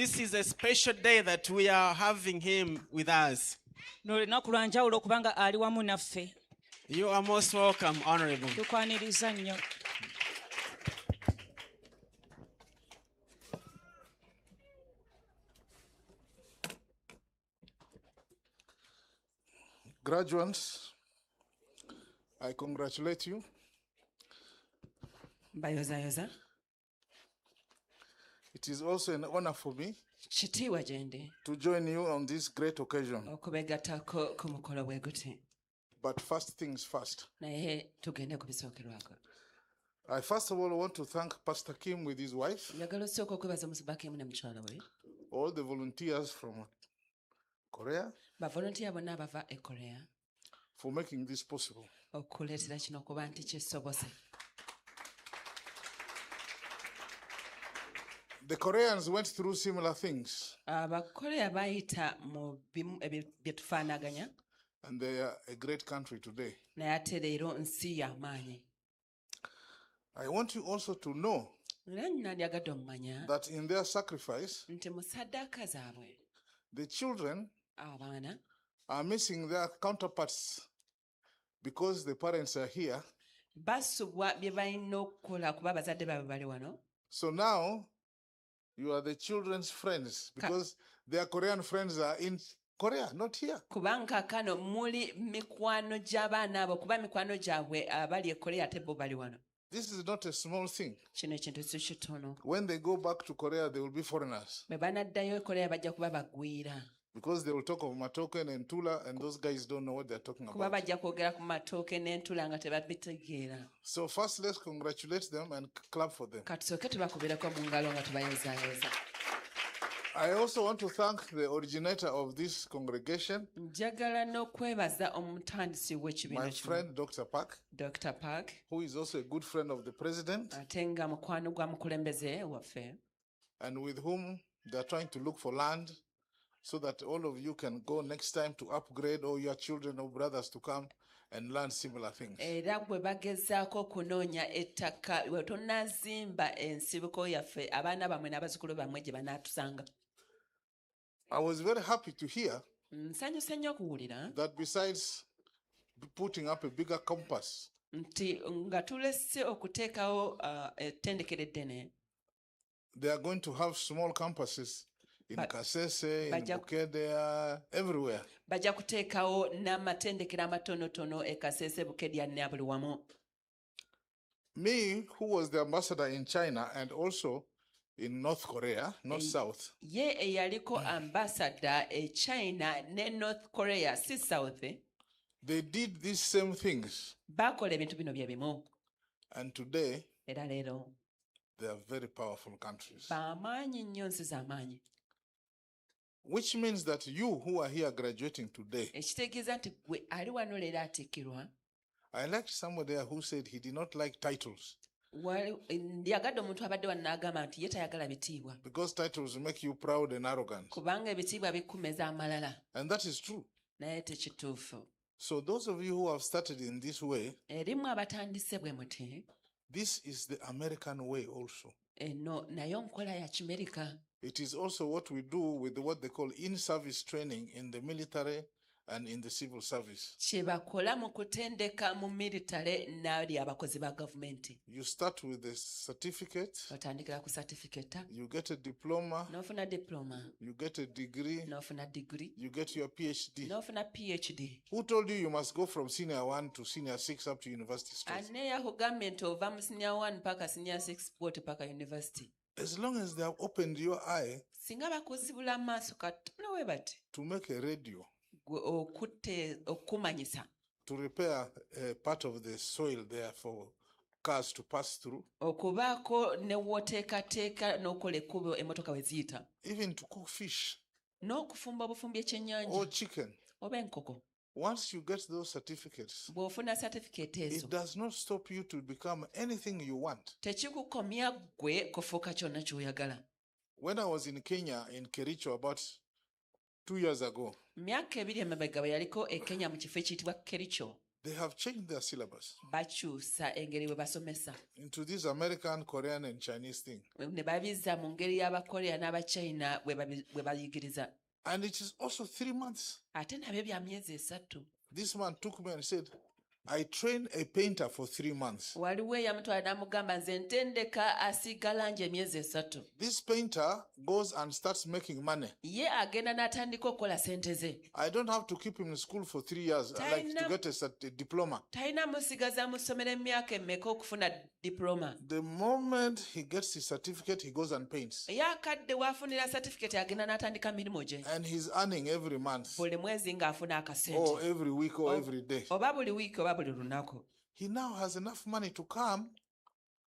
This is a special day that we are having him with us. No lunaku lwa njawulo okubanga ali wamu naffe. You are most welcome, Honorable. Tukwaniriza nnyo. Graduates, I congratulate you. Bayozayoza. It is also an honor for me Kitiibwa gye ndi to join you on this great occasion. okubegattako ku mukolo bwe guti. But first things first. Naye tugende ku bisookerwako. I first of all want to thank Pastor Kim with his wife, Njagala osooka okwebaza Musibakemu ne mukyala we. all the volunteers from Korea Bavolontiya bonna abava e Korea for making this possible. okuleetera kino okuba nti kisobose. The Koreans went through similar things, Abakoreya bayita mu bimu bye tufaanaganya, and they are a great country today. naye ate leero nsi y'amaanyi. I want you also to know Era nandyagadde omumanya that in their sacrifice, nti mu ssaddaaka zaabwe the children abaana are missing their counterparts because the parents are here. basubwa bye balina okukola kuba abazadde baabwe bali wano. So now you are the children's friends because their Korean friends are in Korea, not here. Kubanga kano muli mikwano gy'abaana abo kuba mikwano gyabwe abali e Korea ate bo bali wano. This is not a small thing. Kino ekintu si kitono. When they go back to Korea, they will be foreigners Bwe banaddayo e Korea bajja kuba bagwira. because they will talk of Matoke and Tula, and those guys don't know what they're talking Kuba about. bajja kwogera ku matooke n'entula nga tebabitegeera. So first, let's congratulate them and clap for them. Katusooke tubakubireko mu ngalo nga tubayozaayoza. I also want to thank the originator of this congregation, Njagala n'okwebaza omutandisi my w'ekibiina kino, friend Dr. Park, Dr. Park, who is also a good friend of the president, ate nga mukwano gwa mukulembeze waffe, and with whom they are trying to look for land so that all of you can go next time to upgrade all your children or brothers to come and learn similar things. era bwe bagezaako okunoonya ettaka we tonazimba ensibuko yaffe abaana bammwe n'abazzukulu bammwe gye banaatusanga. I was very happy to hear Nsanyuse nnyo okuwulira that besides putting up a bigger campus, nti nga tulese okuteekawo ettendekero eddene, they are going to have small campuses in Kasese, in Baja- Bukedea, everywhere. bajja kuteekawo n'amatendekero amatonotono e Kasese, Bukedya ne buli wamu. Me, who was the ambassador in China and also in North Korea, not South, Ye eyaliko ambassador e China ne North Korea, si South, they did these same things. bakola ebintu bino bye bimu. And today, Era leero they are very powerful countries. b'amaanyi nnyo, nsi z'amaanyi. Which means that you who are here graduating today, Ekitegeeza nti gwe ali wano leero atikkirwa. I liked somebody there who said he did not like titles Ndyagadde omuntu abadde wano n'agamba nti ye tayagala bitiibwa because titles make you proud and arrogant. kubanga ebitiibwa bikumeza amalala, And that is true. naye tekituufu. So those of you who have started in this way, Erimu abatandise bwe muti, this is the American way also. eno nayo nkola ya Kimerika. It is also what we do with what they call in-service training in the military and in the civil service. Kye bakola mu kutendeka mu militale n'ali abakozi ba gavumenti. You start with a certificate, Otandikira ku certificate, you get a diploma, n'ofuna diploma, you get a degree, n'ofuna degree, you get your PhD. n'ofuna PhD. Who told you you must go from senior 1 to senior 6 up to university straight? Ane yakugambye nti ova mu senior 1 paka senior 6 bwoti paka university. As long as they have opened your eye Singa bakuzibula amaaso katono we bati to make a radio, gwe okumanyisa, to repair a part of the soil there for cars to pass through, okubaako ne wooteekateeka n'okola ekkubo emmotoka we ziyita, even to cook fish n'okufumba obufumbi or ekyennyanja chicken. oba enkoko. Once you get those certificates, Bw'ofuna certificate ezo it does not stop you to become anything you want. tekikukomya gwe kufuuka kyonna ky'oyagala. When I was in Kenya, in Kericho, about 2 years ago, Myaka 2 emabega bwe yaliko e Kenya mu kifo ekiyitibwa Kericho, They have changed their syllabus bakyusa engeri bwe basomesa into this American, Korean, and Chinese thing. ne babizza mu ngeri y'abakorea n'abachina bwe bayigiriza. And it is also 3 months. Ate nabyo bya myezi 3. This man took me and said, I trained a painter for 3 months. Waliwo eyamutwala n'amugamba nze ntendeka asiiga langi emyezi 3. This painter goes and starts making money. Ye agenda n'atandika okukola sente ze. I don't have to keep him in school for 3 years like to get a diploma. Talina musigaza mu ssomero emyaka emmeka okufuna diploma. The moment he gets his certificate, he goes and paints. Yakadde waafunira certificate agenda n'atandika mirimu gye. And he's earning every month. Buli mwezi ng'afuna akasente. Or every week or every day. Oba buli wiiki oba buli lunaku. He now has enough money to come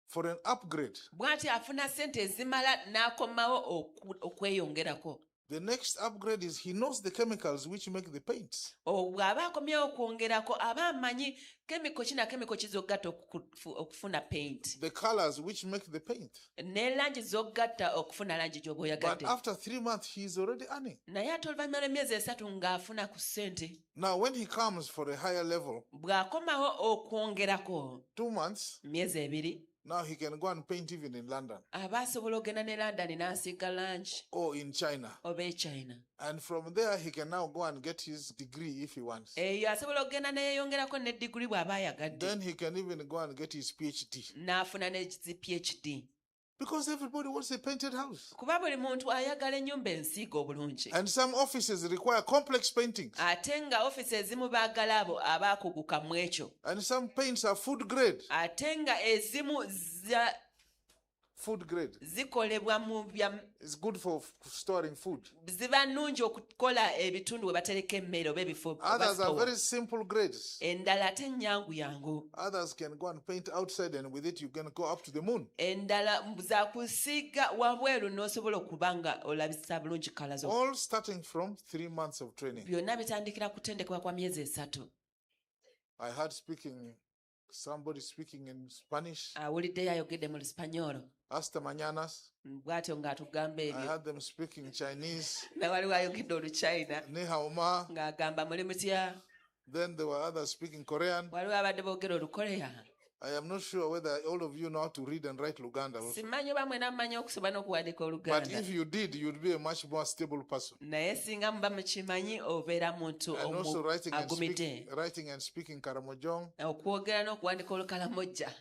for an upgrade. Bw'ati afuna sente ezimala n'akomawo okweyongerako. The next upgrade is he knows the chemicals which make the paints. Bw'aba akomyewo okwongerako aba amanyi kemiko ki na kemiko ki z'ogatta okufuna paint. The colors which make the paint. Ne langi z'ogatta okufuna langi gy'oba oyagadde. But after 3 months, he is already earning. Naye ate oluvannyuma lw'emyezi 3 ng'afuna ku ssente. Now, when he comes for a higher level, bw'akomawo okwongerako 2 months, myezi 2, now he can go and paint even in London aba asobola ogenda ne London n'asiiga langi or in China. oba e China. And from there, he can now go and get his degree if he wants. Eyo asobola ogenda neyeeyongerako ne diguli bw'aba ayagadde. Then he can even go and get his PhD. N'afuna ne PhD. Because everybody wants a painted house. Kuba buli muntu ayagala ennyumba ensiiga obulungi. And some offices require complex paintings. Ate nga ofisi ezimu baagala abo abaakuguka mu ekyo. And some paints are food grade. Ate nga ezimu Food grade. zikolebwa mu bya It's good for storing food. ziba nnungi okukola ebitundu we batereka emmere oba ebifo. Others are very simple grades. Endala ate nnyangu yangu. Others can go and paint outside, and with it you can go up to the moon. Endala za kusiiga wabweru n'osobola okuba nga olabisa bulungi kala zo. All starting from 3 months of training. Byonna bitandikira kutendekebwa kwa myezi 3. I heard somebody speaking in Spanish. Awuliddeyo ayogedde mu Luspanyoolo. Hasta mañanas. Bw'atyo ng'atugamba I ebyo. heard them speaking Chinese. Ne waliwo ayogedde Oluchina Ni hao ma. ng'agamba muli mutya. Then there were others speaking Korean. Waliwo abadde boogera Olukoleya. I am not sure whether all of you know how to read and write Luganda also. Simanyi oba mwena mumanyi okusoma n'okuwandiika But Oluganda. if you did, you'd be a much more stable person. Naye singa muba mukimanyi obeera muntu And also agumidde. writing and speaking Karamojong. Okwogera n'okuwandiika Olukalamoja.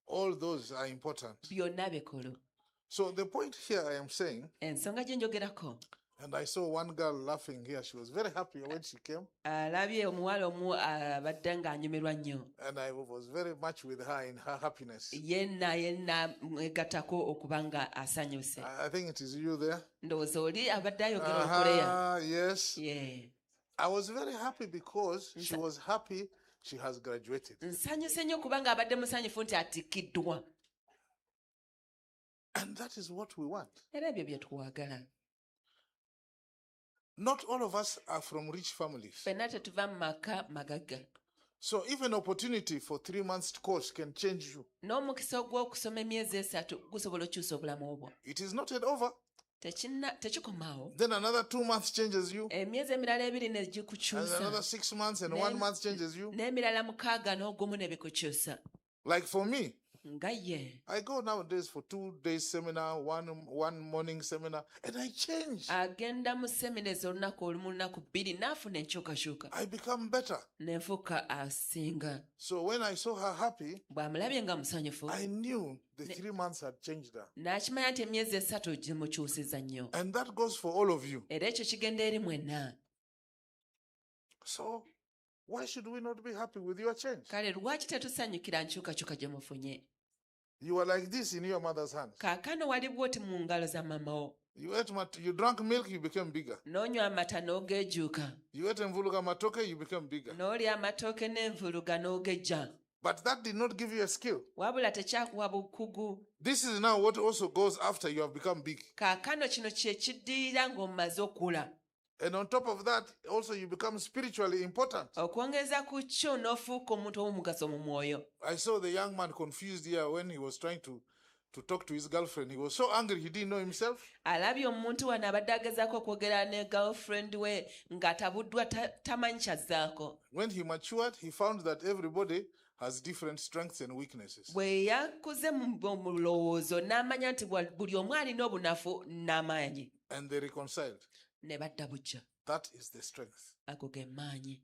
All those are important. Byonna bikulu. So the point here I am saying, Ensonga gye njogerako. and I saw one girl laughing here. She was very happy when she came. Alabye omuwala omu abadde ng'anyumirwa nnyo. And I was very much with her in her happiness. Yenna mwegattako okuba nga asanyuse. I think it is you there. Ndowooza oli abadde ayogera Olukoleya. Yes. Yeah. I was very happy because she was happy she has graduated. Nsanyuse nnyo kuba ng'abadde musanyufu nti atikiddwa. And that is what we want. Era ebyo bye twagala. Not all of us are from rich families. Ffenna tetuva mu maka magagga. So even opportunity for 3 months course can change you. N'omukisa ogw'okusoma emyezi 3 gusobola okukyusa obulamu bwo. It is not yet over. Tekikomaawo. Then another 2 months changes you. Emyezi emirala 2 ne And gikukyusa. another 6 months and 1 month changes you. N'emirala 6 n'ogumu ne bikukyusa. Like for me, Nga ye. I go nowadays for 2 days seminar, one morning seminar, and I change. Agenda mu semina ez'olunaku olumu lunaku 2 n'afuna enkyukakyuka. I become better. N'enfuuka asinga. So when I saw her happy, Bw'amulabye nga musanyufu. I knew the 3 months had changed her. N'akimanya nti emyezi 3 gimukyusiza nnyo. And that goes for all of you. Era ekyo kigenda eri mwenna. So why should we not be happy with your change? Kale lwaki tetusanyukira nkyukakyuka gye mufunye? You were like this in your mother's hands. Kaakano wali bw'oti mu ngalo za mama wo. You drank milk, you became bigger. N'onywa amata n'ogeejuuka. You ate mvuluga matoke, you became bigger. N'olya amatooke n'envuluga n'ogejja. But that did not give you a skill. Wabula tekyakuwa bukugu. This is now what also goes after you have become big. Kaakano kino kye kiddirira ng'omaze okula. And on top of that, also you become spiritually important. Okwongeza ku kyo n'ofuuka omuntu ow'omugaso mu mwoyo. I saw the young man confused here when he was trying to to talk to his girlfriend. He was so angry he didn't know himself. alabye omuntu wano abadde agezaako okwogera ne girlfriend we ng'atabuddwa tamanyi kyazzaako. When he matured, he found that everybody has different strengths and weaknesses. Bwe yakuze mu lowoozo n'amanya nti buli omu alina obunafu n'amaanyi. And they reconciled. Ne badda bujja. That is the strength. Ago ge maanyi.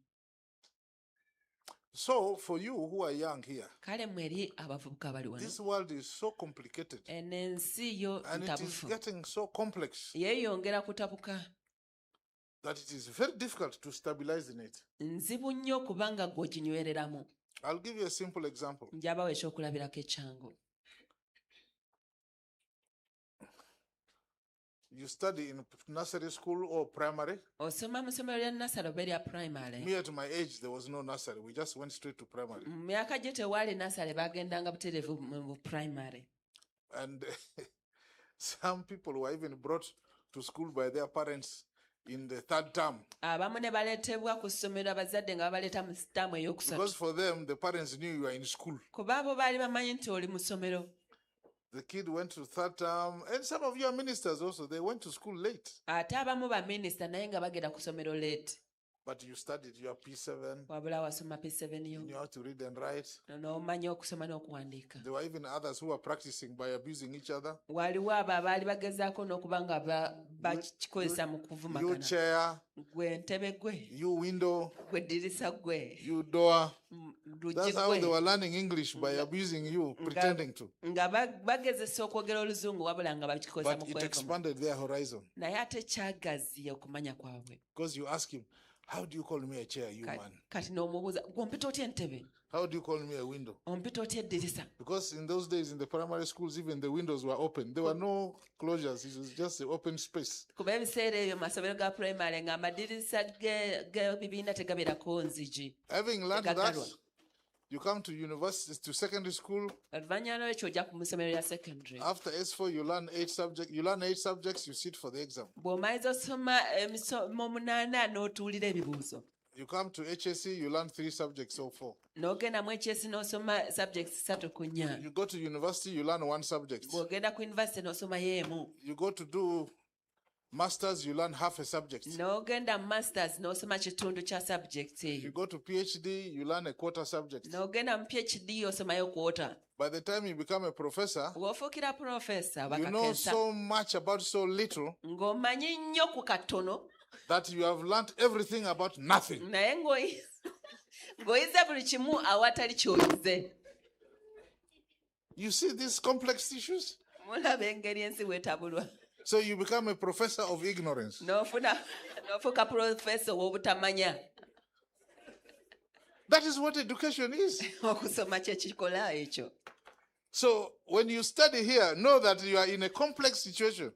So, for you who are young here, Kale mmwe eri abavubuka bali wano. this world is so complicated Ensi yo and it is ntabufu. getting so complex Yeeyongera kutabuka. that it is very difficult to stabilize in it. Nzibu nnyo kubanga gw'oginywereramu. I'll give you a simple example. Njabawo ekyokulabirako ekyangu. You study in nursery school or primary. Osoma mu ssomero lya nasale oba erya primary. Me at my age, there was no nursery. We just went straight to primary. Mu myaka gye tewaali nasale bagendanga butereevu mu primary. And some people were even brought to school by their parents in the third term. Abamu ne baleetebwa ku ssomero abazadde nga babaleeta mu sitaamu ey'okusatu. Because for them, the parents knew you were in school. Kuba abo baali bamanyi nti oli mu ssomero. The kid went to third term, and some of you are ministers also. They went to school late. Ate abamu baminisita naye nga bagenda ku ssomero late. But you studied your P7, Wabula wasoma P7 you yo. knew how to read and write. N'omanya okusoma n'okuwandiika. There were even others who were practicing by abusing each other. Waliwo abo abaali bagezaako n'okuba nga bakikozesa mu You kuvumagana. chair, Gwe ntebe gwe, you window, gwe ddirisa gwe, you door. luggi That's how they gwe. were learning English, by abusing you, pretending to. Nga bagezesa okwogera oluzungu wabula nga bakikozesa mu But it kwevuma. expanded their horizon. Naye ate kyagaziya okumanya kwabwe. Because you ask him, how do you call me a chair, you man? Kati n'omubuuza gwe ompita otya entebe, How do you call me a window? ompita otya eddirisa. Because in those days, in the primary schools, even the windows were open. There were no closures. It was just an open space. Kuba ebiseera ebyo mu masomero ga primary nga amadirisa g'ebibiina tegabeerako nzigi. Having learned Gagalwa. that, you come to university, to secondary school. Oluvannyuma lwekyo ojja ku ssomero lya secondary. After S4, you learn 8 subjects. You learn 8 subjects, you sit for the exam. Bw'omaliza osoma emisomo 8 n'otuulira ebibuuzo. You come to HSC, you learn 3 subjects or 4. N'ogenda mu HSC n'osoma subjects 3 ku 4. You go to university, you learn 1 subject. Bw'ogenda ku university n'osoma y'emu. You go to do masters, you learn half a subject. N'ogenda mu masters n'osoma kitundu kya subject You eyo. go to PhD, you learn a quarter subject. N'ogenda mu PhD osomayo kwota. By the time you become a professor, Bw'ofuukira professor you know bakakensa so much about so little ng'omanyi nnyo ku katono that you have learned everything about nothing. naye ng'oyize buli kimu awatali ky'oyize. You see these complex issues? Mulaba engeri ensi weetabulwa. So you become a professor of ignorance. N'ofuuka professor w'obutamanya. That is what education is. Okusoma kye kikola ekyo. So when you study here, know that you are in a complex situation.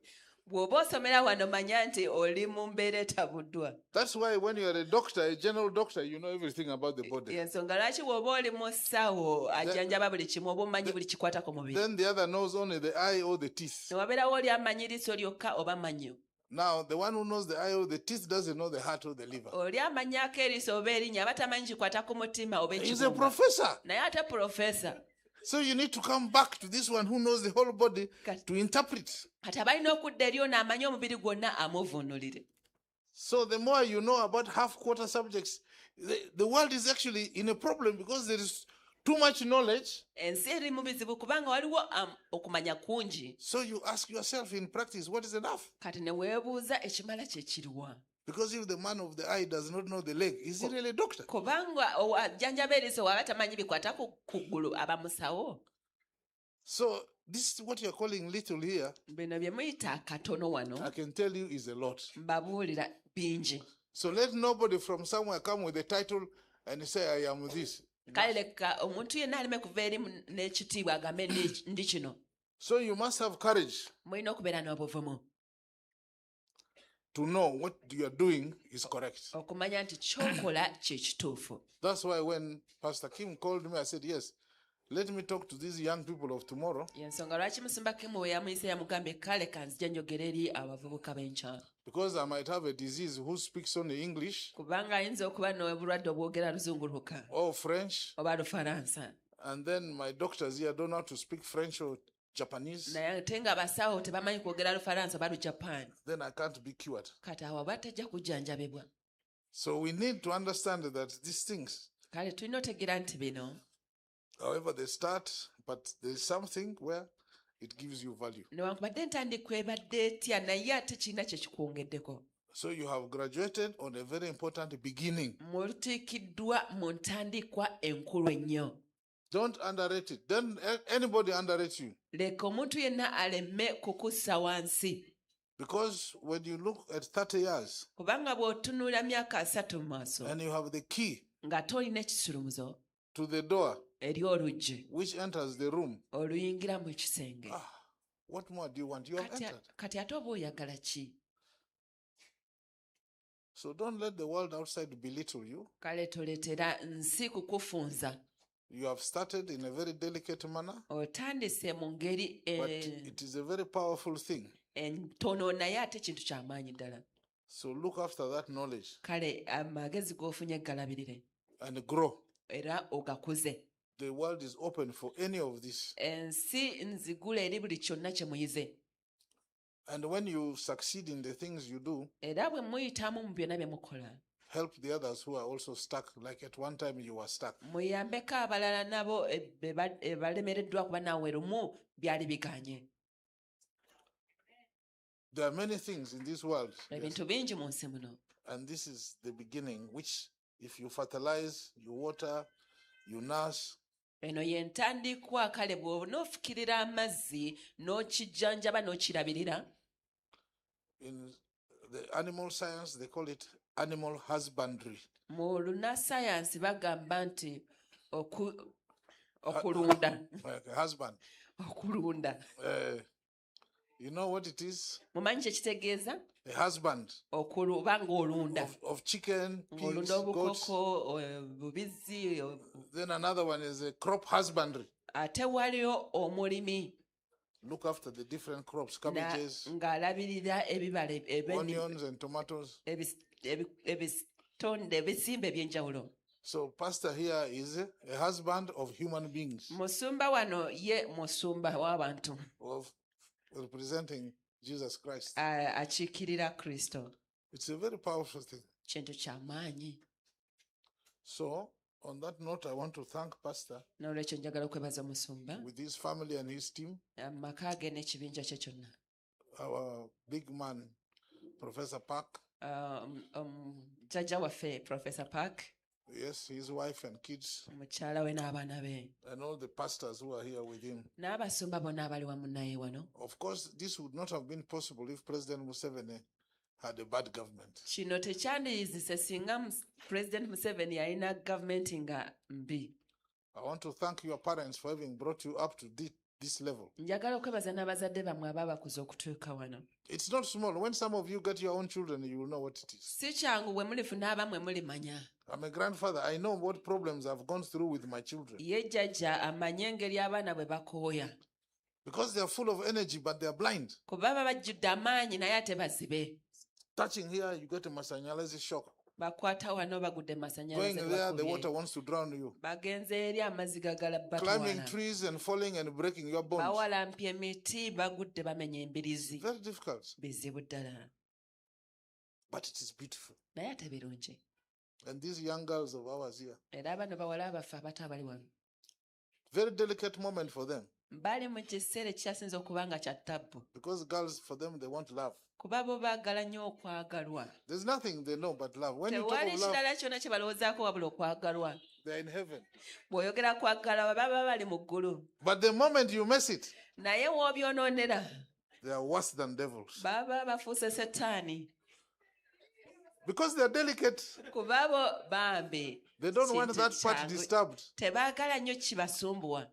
Bw'oba osomera wano manya nti oli mu mbeera etabuddwa. That's why when you are a doctor, a general doctor, you know everything about the body. Ensonga lwaki bw'oba oli mu ssawo ajjanjaba buli kimu oba omanyi buli kikwata ku mubiri. Then the other knows only the eye or the teeth. Ne wabeerawo oli amanyi liiso lyokka oba mannyo. Now, the one who knows the eye or the teeth doesn't know the heart or the liver. Oli amanyaako eriiso oba erinnya aba tamanyi kikwata ku mutima oba He's a ekibumba. professor. Naye ate professor. So you need to come back to this one who knows the whole body to interpret. Kati abalina okudda eri ono amanyi omubiri gwonna amuvuunulire. So the more you know about half-quarter subjects, the world is actually in a problem because there is too much knowledge. Ensi eri mu bizibu kubanga waliwo okumanya kungi. So you ask yourself in practice, what is enough? Kati ne weebuuza ekimala kye kiruwa. Because if the man of the eye does not know the leg, is he really a doctor? Kubanga ajjanjaba eriiso waba tamanyi bikwata ku ggulu aba musawo. So this is what you're calling little here. Bino bye muyita akatono wano I can tell you is a lot. mbabuulira bingi. So let nobody from somewhere come with a title and say, I am this. Kale leka omuntu yenna aleme kuva eri n'ekitiibwa agambe ndi kino. So you must have courage Mulina okubeera n'obuvumu to know what you are doing is correct. okumanya nti ky'okola kye kituufu. That's why when Pastor Kim called me, I said, yes, let me talk to these young people of tomorrow. Y'ensonga lwaki musumba Kim we yamuyise yamugambye kale kanzija njogera eri abavubuka b'enkyalo. Because I might have a disease who speaks only English Kubanga ayinza okuba n'obulwadde obwogera luzunguluka or French. oba Lufalansa. And then my doctors here don't know how to speak French or Japanese, naye ate nga abasawo tebamanyi kwogera Lufalansa balu Japan then I can't be cured. kati awo batajja kujjanjabibwa. So we need to understand that these things, Kale tulina otegeera nti bino however they start, but there's something where it gives you value. newankubadde entandikwa ebadde etya naye ate kirina kye kikwongeddeko. So you have graduated on a very important beginning. Mulutiikiddwa mu ntandikwa enkulu ennyo. Don't underrate it. Don't anybody underrate you. Leka omuntu yenna aleme kukussa wansi. Because when you look at 30 years Kubanga bw'otunuulira myaka 3 mu maaso and you have the key ng'ate olina ekisulumizo to the door eri oluggi which enters the room, oluyingira mu kisenge. what more do you want? You have entered. Kati ate oba oyagala ki? So don't let the world outside belittle you. Kale toletera nsi kukufunza. You have started in a very delicate manner, Otandise mu ngeri but it is a very powerful thing. entono naye ate kintu ky'amaanyi ddala. So look after that knowledge Kale amagezi g'ofunye galabirire and grow. era ogakuze. The world is open for any of this. Ensi nzigula eri buli kyonna kye muyize. And when you succeed in the things you do, Era bwe muyitamu mu byonna bye mukola help the others who are also stuck, like at one time you were stuck. muyambeko abalala nabo balemereddwa kuba naawe lumu byali biganye. There are many things in this world, Ebintu bingi mu nsi muno. and this is the beginning, which if you fertilize, you water, you nurse, Eno y'entandikwa kale bw'onoofukirira amazzi n'okijjanjaba n'okirabirira. in the animal science, they call it animal husbandry. Mu lunnasayansi bagamba nti okulunda. Like a husband. Okulunda. You know what it is? Mumanyi kye kitegeeza? A husband Okuba ng'olunda. of chicken, pigs, Olunda goats. obukoko, bubizzi. Then another one is a crop husbandry. Ate waliwo omulimi Look after the different crops, cabbages, ng'alabirira ebibala onions, and tomatoes. ebitonde ebisimba eby'enjawulo. So, pastor here is a husband of human beings, Musumba wano ye musumba w'abantu of representing Jesus Christ. akiikirira Kristo. It's a very powerful thing. Kintu ky'amaanyi. So, on that note, I want to thank Pastor N'olwekyo njagala okwebaza musumba with his family and his team, amaka ge n'ekibinja kye kyonna. our big man, Professor Park, Jjajja waffe Professor Park, yes, his wife and kids, mukyala we n'abaana be, and all the pastors who are here with him. n'abasumba bonna abali wamu naye wano. Of course, this would not have been possible if President Museveni had a bad government. Kino tekyandiyizise singa President Museveni alina gavumenti nga mbi. I want to thank your parents for having brought you up to this level. Njagala okwebaza n'abazadde bammwe abaabakuza okutuuka wano. It's not small. When some of you get your own children, you will know what it is. Si kyangu bwe mulifuna abammwe mulimanya. I'm a grandfather. I know what problems I've gone through with my children. Ye jjajja amanye engeri abaana bwe bakooya. Because they are full of energy, but they are blind. Kuba baba bajjudde amaanyi naye ate bazibe. Touching here, you get a masanyalazi shock. Bakwata wano bagudde Going there, the water wants to drown you. bagenze eri amazzi gagala Climbing trees and falling and breaking your bones. bawalampya emiti bagudde bamenya embirizi. Very difficult, Bizibu ddala but it is beautiful. naye ate birungi. And these young girls of ours here, Era abana bawala abaffe abato abali wano very delicate moment for them. bali mu kiseera ekyasinza okuba nga kya ttabbu. Because girls, for them, they want love. Kuba bo baagala nnyo okwagalwa. There's nothing they know but love. When you talk Tewali of love, kirala kyonna kye balowoozaako wabula okwagalwa. they're in heaven. Bw'oyogera kwagala baba bali mu ggulu. But the moment you mess it, Naye w'obyonoonera they are worse than devils. baba bafuuse setaani. Because they're delicate, Kuba bo bambi. they don't want that part Kintu kyangu. disturbed. Tebaagala nnyo kibasumbuwa.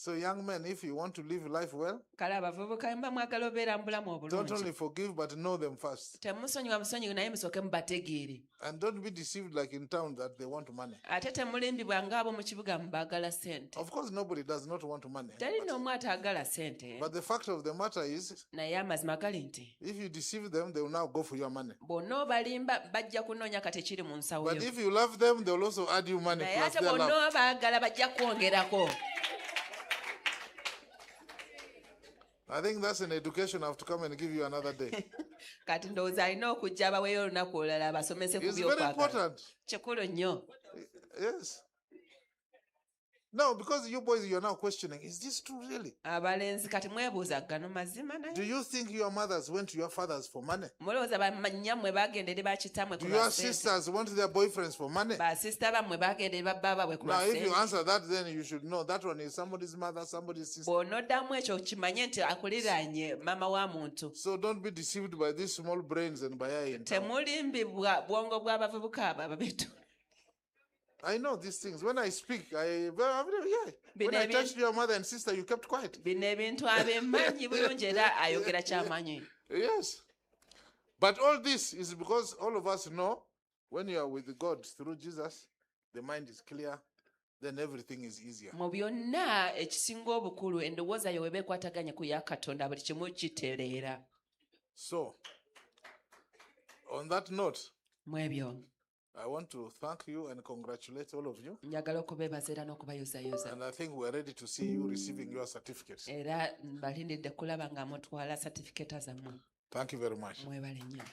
So, young men, if you want to live life well, Kale abavubuka mba mwagala obeera mu bulamu don't only obulungi. forgive but know them first. Temusonyiwa busonyiwu naye musooke mubategeere. And don't be deceived like in town that they want money. Ate temulimbibwa ng'abo mu kibuga mubaagala ssente. Of course, nobody does not want money. Teri n'omu ataagala ssente. But the fact of the matter is, Naye amazima gali nti if you deceive them, they will now go for your money. bonna obalimba bajja kunoonya kati ekiri mu nsawo But yo. if you love them, they will also add you money Naye plus ate their bonna love. obaagala bajja kwongerako. I think that's an education I have to come and give you another day. kati ndowooza alina okujja abaweeyo olunaku olulala basomese ku It's very byokwagala important. kikulu nnyo. Yes. No, because you boys, you're now questioning, is this true really? Abalenzi kati mwebuuza gano mazima Do naye you think your mothers went to your fathers for money? mulowooza bannyammwe bagenda eri bakitammwe Do ku your basente sisters went to their boyfriends for money? basista bammwe bagenda eri babba baabwe ku Now, if you basente answer that, then you should know that one is somebody's mother, somebody's sister. bw'onoddamu ekyo kimanye nti akuliraanye maama wa muntu. So don't be deceived by these small brains and by eye in town. temulimbibwa bwongo bw'abavubuka abo ababetu. I know these things. When I speak, When I touched your mother and sister, you kept quiet. bino ebintu abemmanyi bulungi era ayogera ky'amanyi. Yes. But all this is because all of us know when you are with God through Jesus, the mind is clear, then everything is easier. mu byonna ekisinga obukulu endowooza yo weba ekwataganye ku ya katonda buli kimu kitereera. So, on that note, mu ebyo I want to thank you and congratulate all of you. njagala okubeebaza era n'okubayozaayoza. And I think we're ready to see you receiving your certificates. era balindidde kulaba nga mutwala satifikeeta zammwe. Thank you very much. Mwebale nnyo.